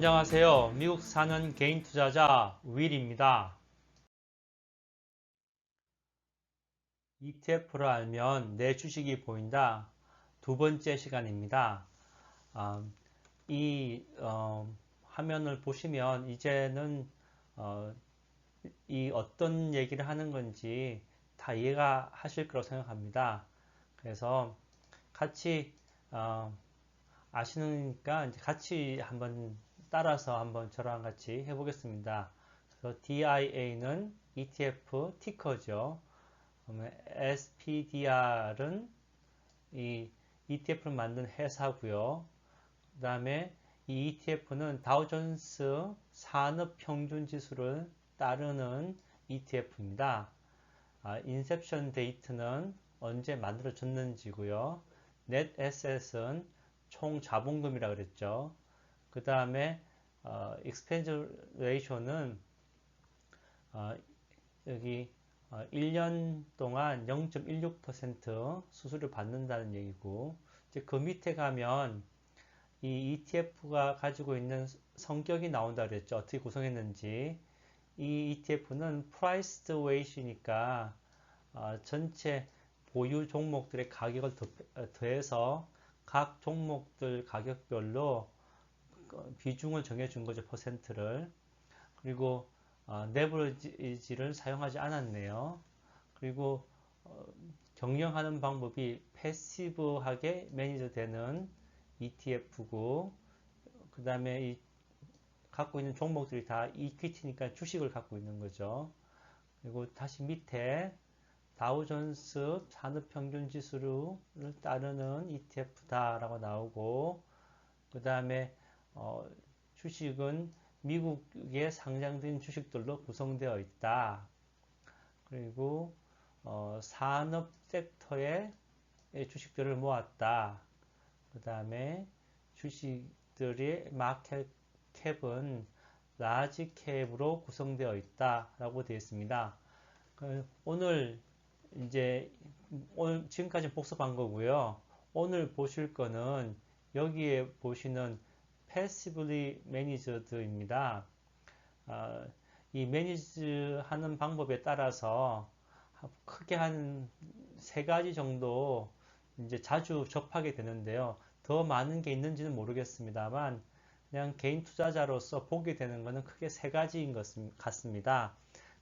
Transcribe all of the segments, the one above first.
안녕하세요. 미국 사는 개인 투자자 윌입니다. ETF를 알면 내 주식이 보인다. 두 번째 시간입니다. 아, 이 화면을 보시면 이제는 어, 이 어떤 얘기를 하는 건지 다 이해가 하실 거라고 생각합니다. 그래서 같이 아시니까 이제 같이 한번 따라서 한번 저랑 같이 해보겠습니다. 그래서 DIA는 ETF 티커죠. 그러면 SPDR은 이 ETF를 만든 회사고요. 그 다음에 이 ETF는 다우존스 산업평균지수를 따르는 ETF입니다. 인셉션 데이트는 언제 만들어졌는지고요. Net Asset은 총 자본금이라 그랬죠. 그 다음에 Expense Ratio는 여기 1년 동안 0.16% 수수료 받는다는 얘기고, 이제 그 밑에 가면 이 ETF가 가지고 있는 성격이 나온다 그랬죠. 어떻게 구성했는지. 이 ETF는 Priced Weight이니까 전체 보유 종목들의 가격을 더해서 각 종목들 가격별로 비중을 정해준 거죠. 퍼센트를. 그리고 레버리지를 사용하지 않았네요. 그리고 경영하는 방법이 패시브하게 매니저되는 ETF고, 그 다음에 이 갖고 있는 종목들이 다 이퀴티니까 주식을 갖고 있는 거죠. 그리고 다시 밑에 다우존스 산업평균지수를 따르는 ETF다라고 나오고, 그 다음에 주식은 미국에 상장된 주식들로 구성되어 있다. 그리고 산업 섹터의 주식들을 모았다. 그 다음에 주식들의 마켓 캡은 라지 캡으로 구성되어 있다라고 되어 있습니다. 오늘 이제 지금까지 복습한 거고요. 오늘 보실 거는 여기에 보시는 Passively Managed입니다. 이 매니지 하는 방법에 따라서 크게 한 세 가지 정도 이제 자주 접하게 되는데요. 더 많은 게 있는지는 모르겠습니다만 그냥 개인 투자자로서 보게 되는 것은 크게 세 가지인 것 같습니다.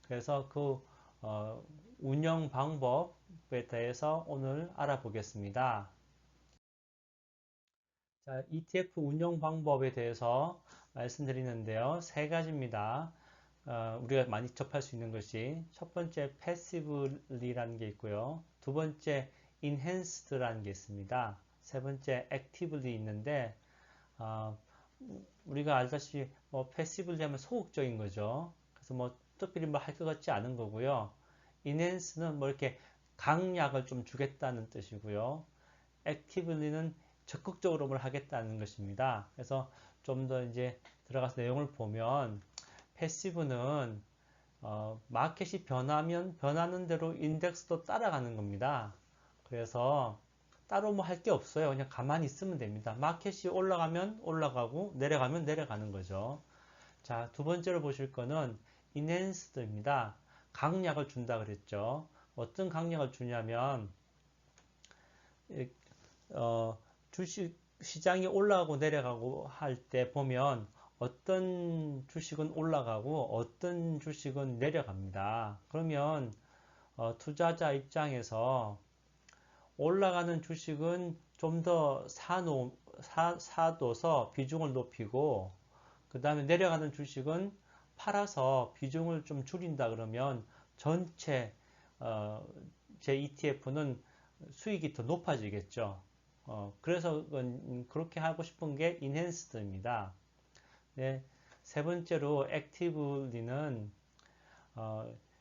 그래서 그 운영 방법에 대해서 오늘 알아보겠습니다. 자, ETF 운영 방법에 대해서 말씀드리는데요. 세 가지입니다. 우리가 많이 접할 수 있는 것이 첫 번째 패시브리라는 게 있고요. 두 번째 enhanced라는 게 있습니다. 세 번째 actively 있는데 어, 우리가 알다시피 뭐 패시브리 하면 소극적인 거죠. 그래서 뭐 특별히 뭐 할 것 같지 않은 거고요. enhance는 뭐 이렇게 강약을 좀 주겠다는 뜻이고요. actively는 적극적으로 뭘 하겠다는 것입니다. 그래서 좀 더 이제 들어가서 내용을 보면 패시브는 마켓이 변하면 변하는 대로 인덱스도 따라가는 겁니다. 그래서 따로 뭐 할 게 없어요. 그냥 가만히 있으면 됩니다. 마켓이 올라가면 올라가고 내려가면 내려가는 거죠. 자, 두 번째로 보실 거는 인핸스드입니다. 강약을 준다 그랬죠. 어떤 강약을 주냐면 어, 주식 시장이 올라가고 내려가고 할 때 보면 어떤 주식은 올라가고 어떤 주식은 내려갑니다. 그러면 투자자 입장에서 올라가는 주식은 좀 더 사둬서 비중을 높이고, 그 다음에 내려가는 주식은 팔아서 비중을 좀 줄인다 그러면 전체 제 ETF는 수익이 더 높아지겠죠. 그래서 그렇게 하고 싶은 게 인핸스드입니다. 네, 세 번째로 액티브리는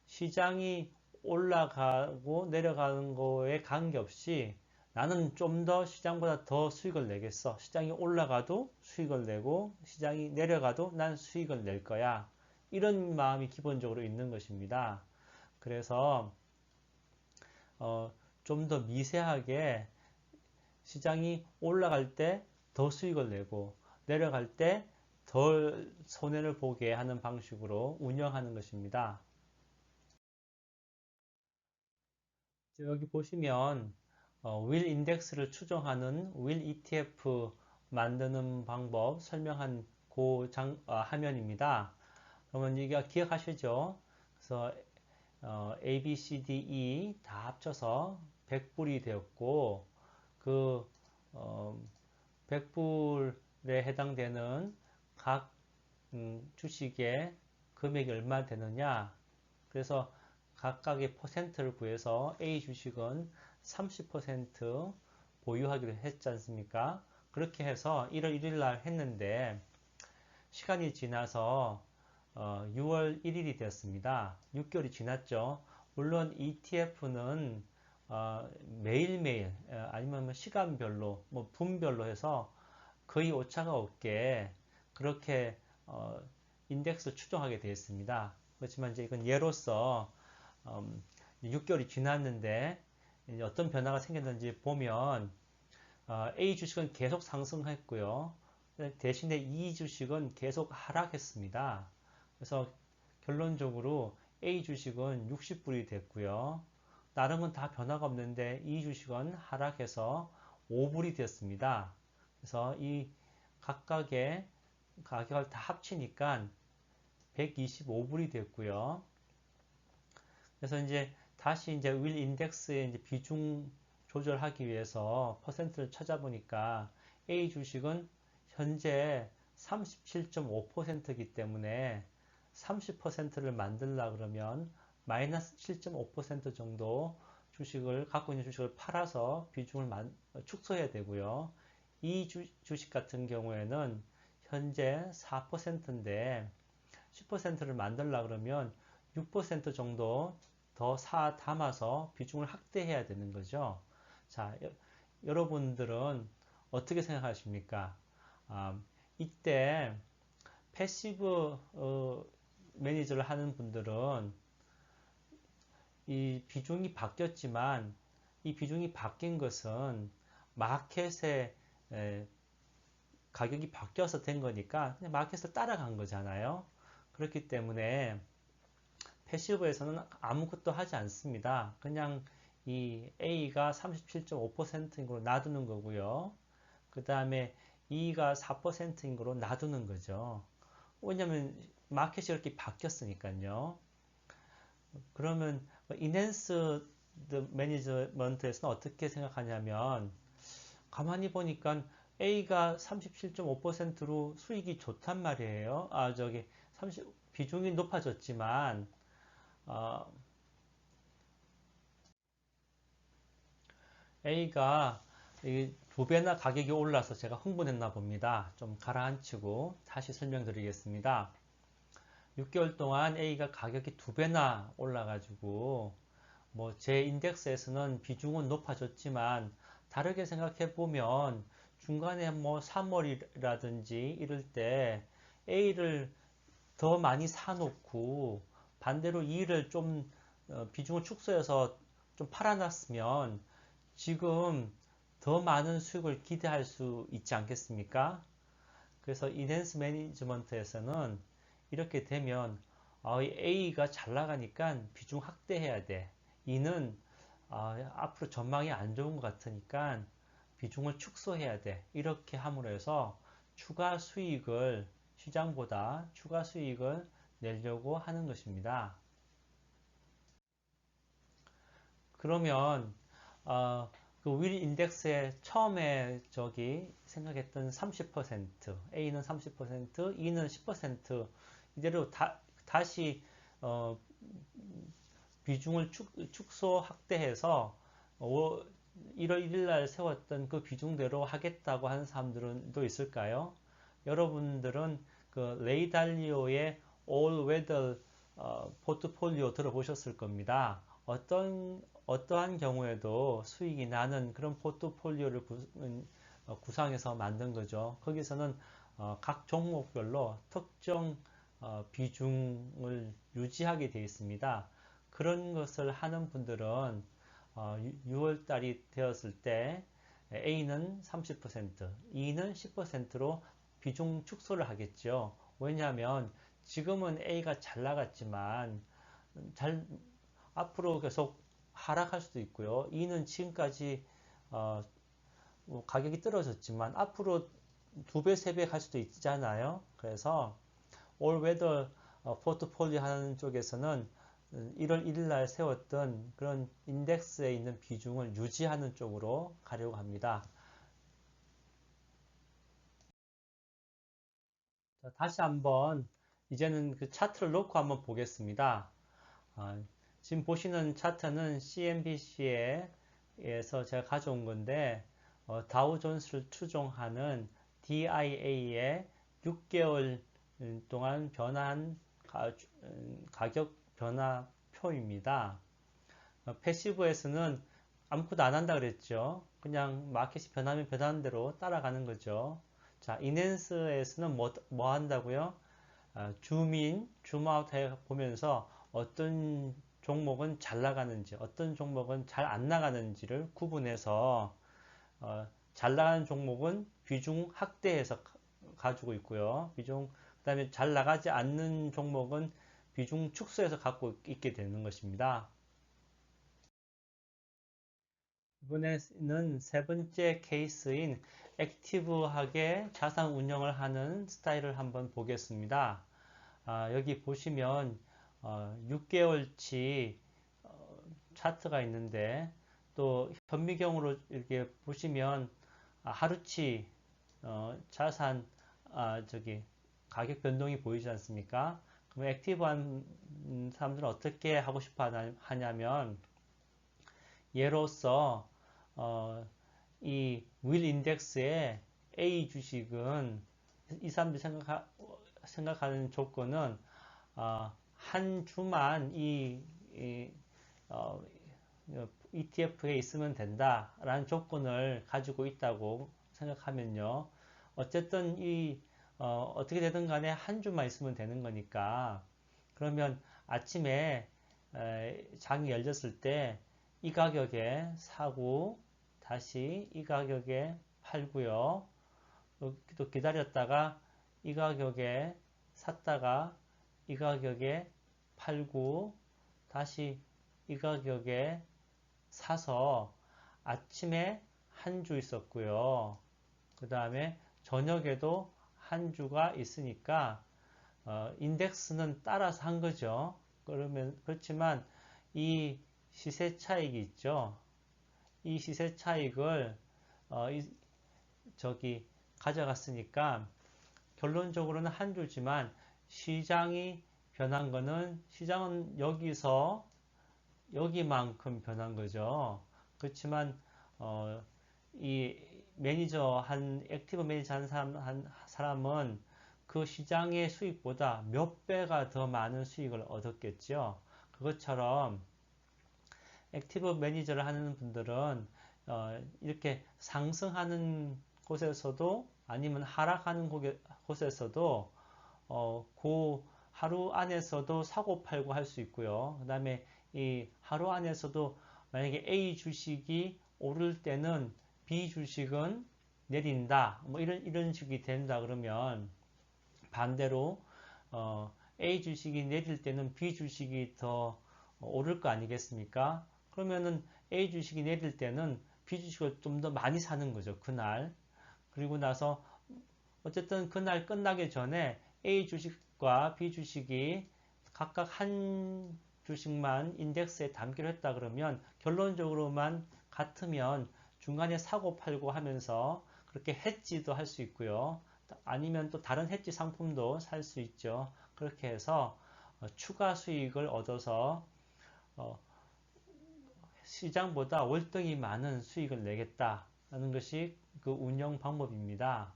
시장이 올라가고 내려가는 거에 관계없이 나는 좀 더 시장보다 더 수익을 내겠어. 시장이 올라가도 수익을 내고 시장이 내려가도 난 수익을 낼 거야. 이런 마음이 기본적으로 있는 것입니다. 그래서 좀 더 미세하게 시장이 올라갈 때 더 수익을 내고 내려갈 때 덜 손해를 보게 하는 방식으로 운영하는 것입니다. 여기 보시면 윌 인덱스를 추정하는 윌 ETF 만드는 방법 설명한 화면입니다. 그러면 이게 기억하시죠? 그래서 A, B, C, D, E 다 합쳐서 100불이 되었고 그 어, 100불에 해당되는 각 주식의 금액이 얼마 되느냐. 그래서 각각의 퍼센트를 구해서 A 주식은 30% 보유하기로 했지 않습니까? 그렇게 해서 1월 1일 날 했는데 시간이 지나서 6월 1일이 되었습니다. 6개월이 지났죠. 물론 ETF는 매일매일 아니면 뭐 시간별로 뭐 분별로 해서 거의 오차가 없게 그렇게 인덱스를 추정하게 되어 있습니다. 그렇지만 이제 이건 예로서 6개월이 지났는데 어떤 변화가 생겼는지 보면 A 주식은 계속 상승했고요. 대신에 E 주식은 계속 하락했습니다. 그래서 결론적으로 A 주식은 60불이 됐고요. 나름은 다 변화가 없는데 E 주식은 하락해서 5불이 되었습니다. 그래서 이 각각의 가격을 다 합치니까 125불이 됐고요. 그래서 이제 다시 이제 윌 인덱스의 이제 비중 조절하기 위해서 퍼센트를 찾아보니까 A 주식은 현재 37.5%이기 때문에 30%를 만들려 그러면 마이너스 7.5% 정도 주식을 갖고 있는 주식을 팔아서 비중을 축소해야 되고요. 이 주식 같은 경우에는 현재 4%인데 10%를 만들려 그러면 6% 정도 더 담아서 비중을 확대해야 되는 거죠. 자, 여러분들은 어떻게 생각하십니까? 이때 패시브 매니저를 하는 분들은 이 비중이 바뀌었지만 이 비중이 바뀐 것은 마켓의 가격이 바뀌어서 된 거니까 그냥 마켓을 따라간 거잖아요. 그렇기 때문에 패시브에서는 아무것도 하지 않습니다. 그냥 이 A가 37.5%인 걸로 놔두는 거고요. 그 다음에 E가 4%인 걸로 놔두는 거죠. 왜냐면 마켓이 이렇게 바뀌었으니까요. 그러면 인핸스 매니지먼트에서는 어떻게 생각하냐면 가만히 보니까 A가 37.5%로 수익이 좋단 말이에요. 비중이 높아졌지만 A가 2배나 가격이 올라서 제가 흥분했나 봅니다. 좀 가라앉히고 다시 설명드리겠습니다. 6개월 동안 A가 가격이 2배나 올라가지고 뭐 제 인덱스에서는 비중은 높아졌지만 다르게 생각해 보면 중간에 뭐 3월이라든지 이럴 때 A를 더 많이 사놓고 반대로 E를 좀 비중을 축소해서 좀 팔아놨으면 지금 더 많은 수익을 기대할 수 있지 않겠습니까? 그래서 인핸스 매니지먼트에서는 이렇게 되면 A가 잘 나가니까 비중 확대해야 돼. E는 앞으로 전망이 안 좋은 것 같으니까 비중을 축소해야 돼. 이렇게 함으로 해서 시장보다 추가 수익을 내려고 하는 것입니다. 그러면 그윌 인덱스의 처음에 생각했던 30%, A는 30%, E는 10% 이대로 다시 비중을 축소 확대해서 1월 1일 날 세웠던 그 비중대로 하겠다고 하는 사람들은 또 있을까요? 여러분들은 그 레이 달리오의 All Weather 포트폴리오 들어보셨을 겁니다. 어떠한 경우에도 수익이 나는 그런 포트폴리오를 구상해서 만든 거죠. 거기서는 각 종목별로 특정 비중을 유지하게 되어 있습니다. 그런 것을 하는 분들은 6월 달이 되었을 때 A는 30%, E는 10%로 비중 축소를 하겠죠. 왜냐하면 지금은 A가 잘 나갔지만 잘 앞으로 계속 하락할 수도 있고요. E는 지금까지 뭐 가격이 떨어졌지만 앞으로 2배, 3배 갈 수도 있잖아요. 그래서 올웨더 포트폴리오 하는 쪽에서는 1월 1일 날 세웠던 그런 인덱스에 있는 비중을 유지하는 쪽으로 가려고 합니다. 자, 다시 한번 이제는 그 차트를 놓고 한번 보겠습니다. 지금 보시는 차트는 CNBC에서 제가 가져온 건데 다우존스를 추종하는 DIA의 6개월 동안 변한 가격 변화표입니다. 패시브에서는 아무것도 안 한다 그랬죠. 그냥 마켓이 변하면 변하는 대로 따라가는 거죠. 자, 이넨스에서는 뭐 한다고요? 줌인, 줌아웃 해 보면서 어떤 종목은 잘 나가는지, 어떤 종목은 잘 안 나가는지를 구분해서 잘 나가는 종목은 비중 확대해서 가지고 있고요. 그다음에 잘 나가지 않는 종목은 비중 축소해서 갖고 있게 되는 것입니다. 이번에는 세 번째 케이스인 액티브하게 자산 운영을 하는 스타일을 한번 보겠습니다. 여기 보시면 6개월치 차트가 있는데 또 현미경으로 이렇게 보시면 하루치 자산 저기 가격 변동이 보이지 않습니까? 그럼 액티브한 사람들은 어떻게 하고 싶어 하냐면 예로서 이 윌 인덱스의 A 주식은 이 사람들이 생각하는 조건은 한 주만 어, ETF에 있으면 된다라는 조건을 가지고 있다고 생각하면요. 어쨌든 어떻게 되든 간에 한 주만 있으면 되는 거니까 그러면 아침에 장이 열렸을 때 이 가격에 사고 다시 이 가격에 팔고요. 또 기다렸다가 이 가격에 샀다가 이 가격에 팔고 다시 이 가격에 사서 아침에 한 주 있었고요. 그 다음에 저녁에도 한 주가 있으니까 인덱스는 따라서 한 거죠. 그렇지만 이 시세 차익이 있죠. 이 시세 차익을 저기 가져갔으니까 결론적으로는 한 주지만 시장이 변한 거는 시장은 여기만큼 변한 거죠. 그렇지만 이 액티브 매니저 한 사람은 그 시장의 수익보다 몇 배가 더 많은 수익을 얻었겠죠. 그것처럼 액티브 매니저를 하는 분들은 이렇게 상승하는 곳에서도 아니면 하락하는 곳에서도 그 하루 안에서도 사고 팔고 할 수 있고요. 그 다음에 이 하루 안에서도 만약에 A 주식이 오를 때는 B 주식은 내린다. 뭐 이런 식이 된다 그러면 반대로 A 주식이 내릴 때는 B 주식이 더 오를 거 아니겠습니까? 그러면은 A 주식이 내릴 때는 B 주식을 좀 더 많이 사는 거죠. 그날. 그리고 나서 어쨌든 그날 끝나기 전에 A 주식과 B 주식이 각각 한 주식만 인덱스에 담기로 했다 그러면 결론적으로만 같으면 중간에 사고 팔고 하면서 그렇게 해지도 할 수 있고요. 아니면 또 다른 해지 상품도 살 수 있죠. 그렇게 해서 추가 수익을 얻어서 시장보다 월등히 많은 수익을 내겠다는 것이 그 운영 방법입니다.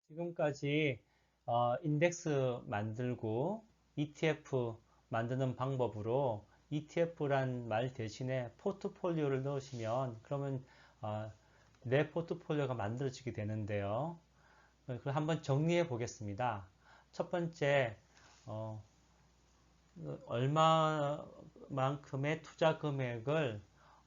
지금까지 인덱스 만들고 ETF 만드는 방법으로 ETF란 말 대신에 포트폴리오를 넣으시면 그러면 내 포트폴리오가 만들어지게 되는데요. 그럼 한번 정리해 보겠습니다. 첫 번째, 얼마만큼의 투자 금액을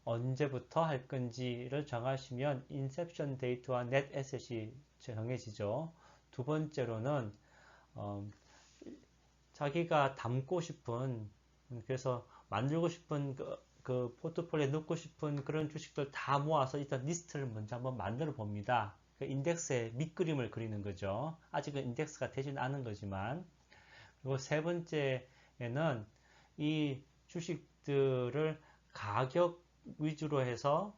언제부터 할 건지를 정하시면 인셉션 데이트와 넷 에셋이 정해지죠. 두 번째로는 어, 자기가 담고 싶은 그래서 만들고 싶은 그 포트폴리오에 넣고 싶은 그런 주식들 다 모아서 일단 리스트를 먼저 한번 만들어 봅니다. 그 인덱스에 밑그림을 그리는 거죠. 아직은 인덱스가 되지는 않은 거지만. 그리고 세 번째에는 이 주식들을 가격 위주로 해서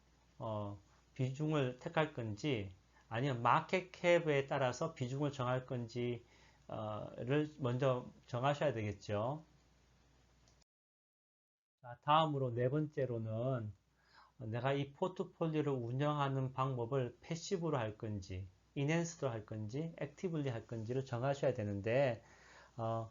비중을 택할 건지 아니면 마켓 캡에 따라서 비중을 정할 건지를 먼저 정하셔야 되겠죠. 자, 다음으로 네 번째로는 내가 이 포트폴리오를 운영하는 방법을 패시브로 할 건지, 인핸스드로 할 건지, 액티브리 할 건지를 정하셔야 되는데, 어,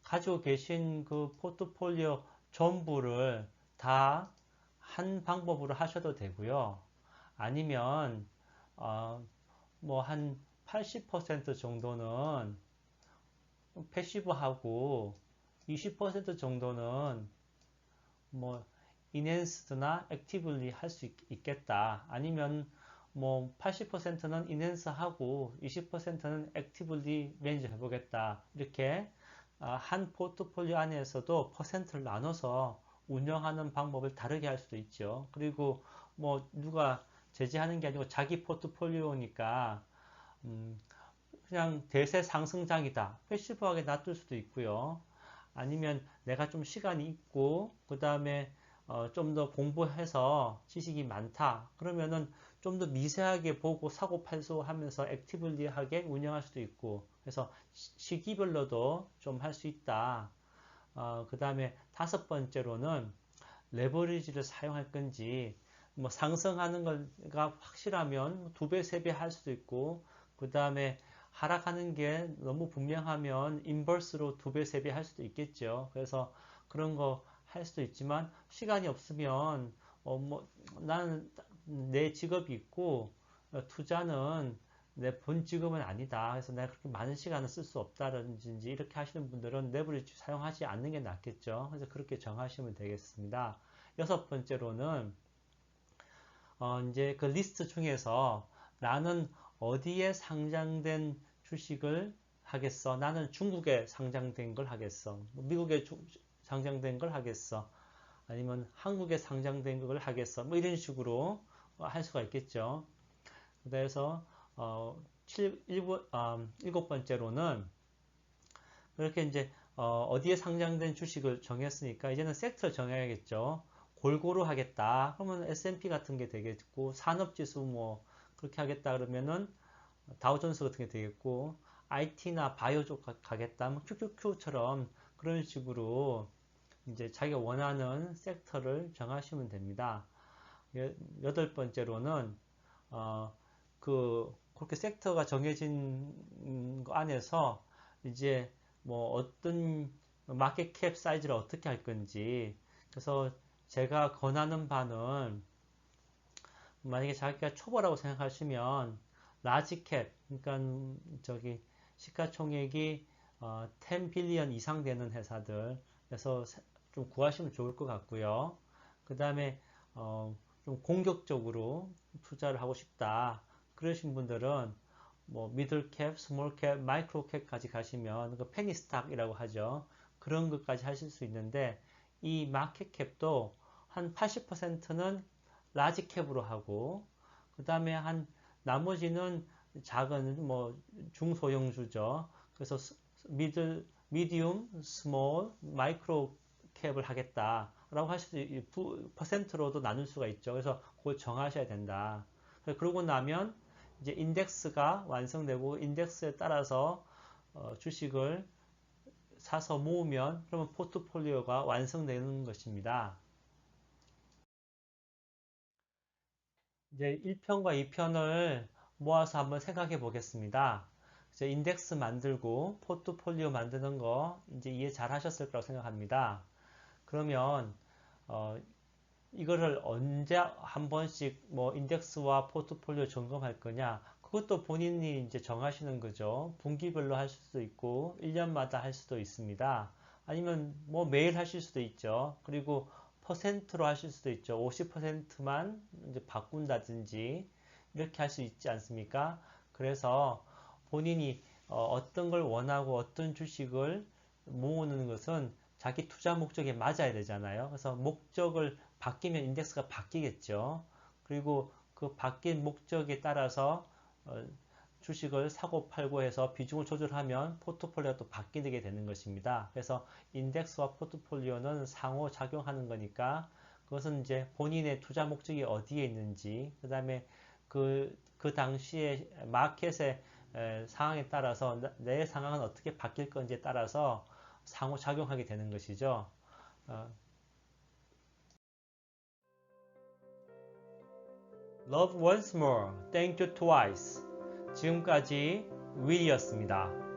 가지고 계신 그 포트폴리오 전부를 다 한 방법으로 하셔도 되고요. 아니면, 뭐 한 80% 정도는 패시브하고 20% 정도는 뭐 인핸스드나 액티브리 할 수 있겠다. 아니면 뭐 80%는 인핸스 하고 20%는 액티브리 매니저 해보겠다. 이렇게 한 포트폴리오 안에서도 퍼센트를 나눠서 운영하는 방법을 다르게 할 수도 있죠. 그리고 뭐 누가 제재하는 게 아니고 자기 포트폴리오니까 음, 그냥 대세 상승장이다. 패시브하게 놔둘 수도 있고요. 아니면 내가 좀 시간이 있고 그 다음에 좀 더 공부해서 지식이 많다. 그러면은 좀 더 미세하게 보고 사고 팔고 하면서 액티블리하게 운영할 수도 있고 그래서 시기별로도 좀 할 수 있다. 그 다음에 다섯 번째로는 레버리지를 사용할 건지 뭐 상승하는 거가 확실하면 두 배, 세 배 할 수도 있고 그 다음에 하락하는 게 너무 분명하면 인버스로 두 배, 세 배 할 수도 있겠죠. 그래서 그런 거 할 수도 있지만 시간이 없으면 뭐 나는 내 직업이 있고 투자는 내 본 직업은 아니다. 그래서 내가 그렇게 많은 시간을 쓸 수 없다든지 이렇게 하시는 분들은 레버리지 사용하지 않는 게 낫겠죠. 그래서 그렇게 정하시면 되겠습니다. 여섯 번째로는 이제 그 리스트 중에서 나는 어디에 상장된 주식을 하겠어? 나는 중국에 상장된 걸 하겠어? 미국에 상장된 걸 하겠어? 아니면 한국에 상장된 걸 하겠어? 뭐 이런 식으로 할 수가 있겠죠. 그래서 일곱 번째로는 그렇게 이제 어디에 상장된 주식을 정했으니까 이제는 섹터를 정해야겠죠. 골고루 하겠다. 그러면 S&P 같은 게 되겠고 산업지수 뭐 그렇게 하겠다 그러면은 다우존스 같은 게 되겠고 IT나 바이오 쪽 가겠다. 뭐 QQQ처럼 그런 식으로 이제 자기가 원하는 섹터를 정하시면 됩니다. 여덟 번째로는 어, 그렇게 섹터가 정해진 거 안에서 이제 뭐 어떤 마켓 캡 사이즈를 어떻게 할 건지 그래서 제가 권하는 바는 만약에 자기가 초보라고 생각하시면 라지 캡 그러니까 저기 시가총액이 10 빌리언 이상 되는 회사들 그래서 좀 구하시면 좋을 것 같고요. 그 다음에 좀 공격적으로 투자를 하고 싶다. 그러신 분들은 뭐 미들 캡, 스몰 캡, 마이크로 캡까지 가시면 그 페니 스탁이라고 하죠. 그런 것까지 하실 수 있는데 이 마켓 캡도 한 80%는 라지 캡으로 하고 그 다음에 한 나머지는 작은 뭐 중소형주죠. 그래서 미디움, 스몰, 마이크로 캡을 하겠다라고 할 수도 퍼센트로도 나눌 수가 있죠. 그래서 그걸 정하셔야 된다. 그러고 나면 이제 인덱스가 완성되고 인덱스에 따라서 주식을 사서 모으면 그러면 포트폴리오가 완성되는 것입니다. 이제 1편과 2편을 모아서 한번 생각해 보겠습니다. 이제 인덱스 만들고 포트폴리오 만드는 거 이제 이해 잘 하셨을 거라고 생각합니다. 그러면 어, 이거를 언제 한 번씩 뭐 인덱스와 포트폴리오 점검할 거냐? 그것도 본인이 이제 정하시는 거죠. 분기별로 할 수도 있고 1년마다 할 수도 있습니다. 아니면 뭐 매일 하실 수도 있죠. 그리고 퍼센트로 하실 수도 있죠. 50%만 이제 바꾼다든지 이렇게 할 수 있지 않습니까? 그래서 본인이 어떤 걸 원하고 어떤 주식을 모으는 것은 자기 투자 목적에 맞아야 되잖아요. 그래서 목적을 바뀌면 인덱스가 바뀌겠죠. 그리고 그 바뀐 목적에 따라서 주식을 사고 팔고 해서 비중을 조절하면 포트폴리오가 또 바뀌게 되는 것입니다. 그래서 인덱스와 포트폴리오는 상호작용하는 거니까 그것은 이제 본인의 투자 목적이 어디에 있는지, 그 다음에 그 당시에 마켓의 상황에 따라서 내 상황은 어떻게 바뀔 건지에 따라서 상호작용하게 되는 것이죠. Love once more, thank you twice. 지금까지 윌이었습니다.